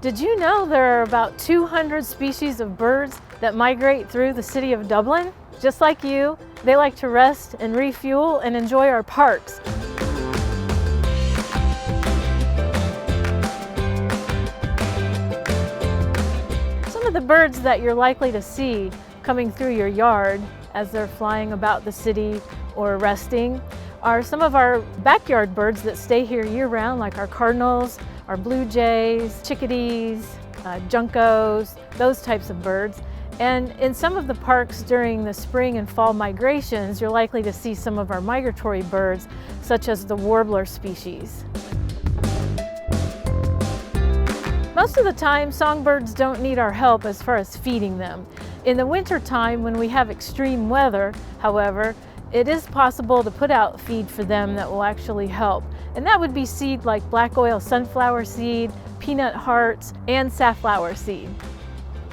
Did you know there are about 200 species of birds that migrate through the city of Dublin? Just like you, they like to rest and refuel and enjoy our parks. Some of the birds that you're likely to see coming through your yard as they're flying about the city or resting are some of our backyard birds that stay here year-round, like our cardinals, our blue jays, chickadees, juncos, those types of birds. And in some of the parks during the spring and fall migrations, you're likely to see some of our migratory birds, such as the warbler species. Most of the time, songbirds don't need our help as far as feeding them. In the winter time, when we have extreme weather, however, it is possible to put out feed for them that will actually help. And that would be seed like black oil sunflower seed, peanut hearts, and safflower seed.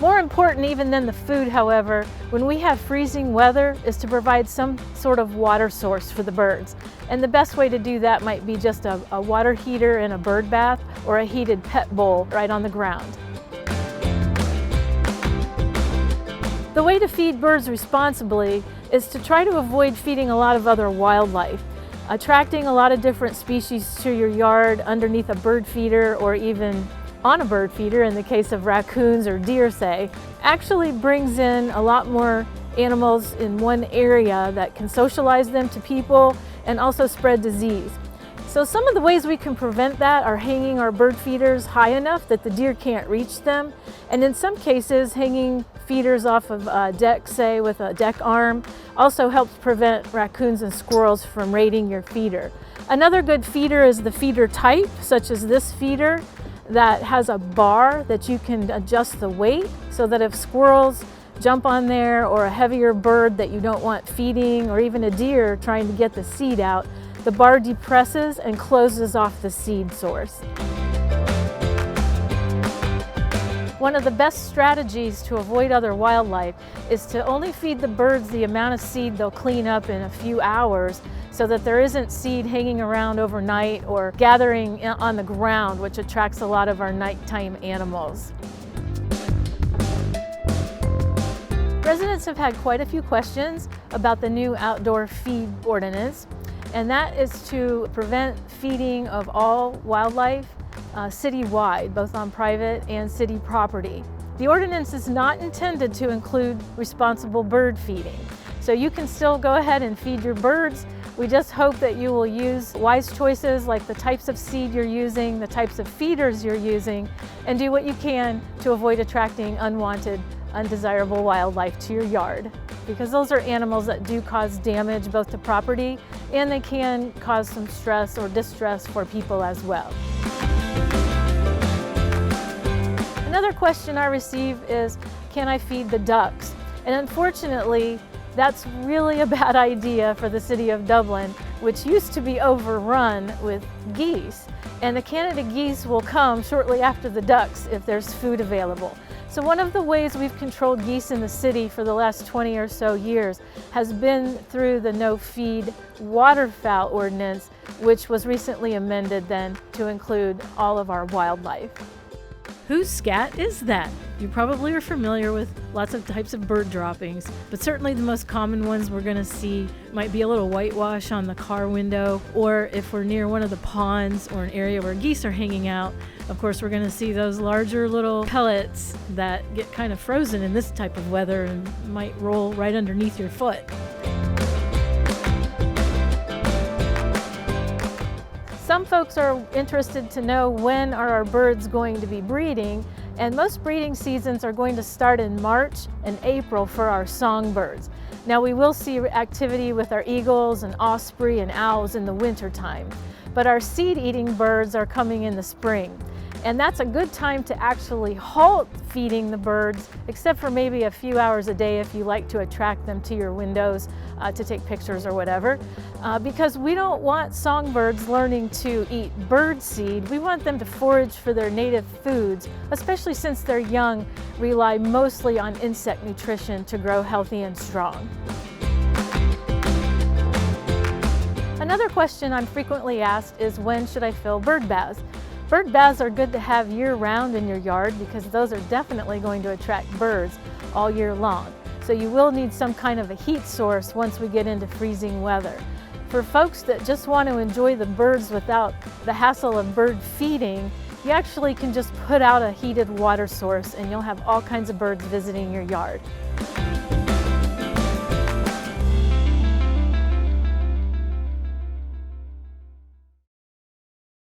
More important even than the food, however, when we have freezing weather is to provide some sort of water source for the birds. And the best way to do that might be just a water heater in a bird bath or a heated pet bowl right on the ground. The way to feed birds responsibly is to try to avoid feeding a lot of other wildlife. Attracting a lot of different species to your yard underneath a bird feeder or even on a bird feeder, in the case of raccoons or deer, say, actually brings in a lot more animals in one area that can socialize them to people and also spread disease. So some of the ways we can prevent that are hanging our bird feeders high enough that the deer can't reach them, and in some cases hanging feeders off of a deck, say with a deck arm, also helps prevent raccoons and squirrels from raiding your feeder. Another good feeder is the feeder type, such as this feeder that has a bar that you can adjust the weight so that if squirrels jump on there or a heavier bird that you don't want feeding or even a deer trying to get the seed out, the bar depresses and closes off the seed source. One of the best strategies to avoid other wildlife is to only feed the birds the amount of seed they'll clean up in a few hours so that there isn't seed hanging around overnight or gathering on the ground, which attracts a lot of our nighttime animals. Residents have had quite a few questions about the new outdoor feed ordinance, and that is to prevent feeding of all wildlife citywide, both on private and city property. The ordinance is not intended to include responsible bird feeding. So you can still go ahead and feed your birds. We just hope that you will use wise choices like the types of seed you're using, the types of feeders you're using, and do what you can to avoid attracting unwanted, undesirable wildlife to your yard. Because those are animals that do cause damage both to property and they can cause some stress or distress for people as well. Another question I receive is, can I feed the ducks? And unfortunately, that's really a bad idea for the city of Dublin, which used to be overrun with geese. And the Canada geese will come shortly after the ducks if there's food available. So one of the ways we've controlled geese in the city for the last 20 or so years has been through the no-feed waterfowl ordinance, which was recently amended then to include all of our wildlife. Whose scat is that? You probably are familiar with lots of types of bird droppings, but certainly the most common ones we're going to see might be a little whitewash on the car window, or if we're near one of the ponds or an area where geese are hanging out, of course we're going to see those larger little pellets that get kind of frozen in this type of weather and might roll right underneath your foot. Some folks are interested to know when are our birds going to be breeding, and most breeding seasons are going to start in March and April for our songbirds. Now we will see activity with our eagles and osprey and owls in the winter time, but our seed-eating birds are coming in the spring. And that's a good time to actually halt feeding the birds, except for maybe a few hours a day if you like to attract them to your windows to take pictures or whatever. Because we don't want songbirds learning to eat bird seed. We want them to forage for their native foods, especially since they're young, rely mostly on insect nutrition to grow healthy and strong. Another question I'm frequently asked is, when should I fill bird baths? Bird baths are good to have year-round in your yard because those are definitely going to attract birds all year long. So you will need some kind of a heat source once we get into freezing weather. For folks that just want to enjoy the birds without the hassle of bird feeding, you actually can just put out a heated water source and you'll have all kinds of birds visiting your yard.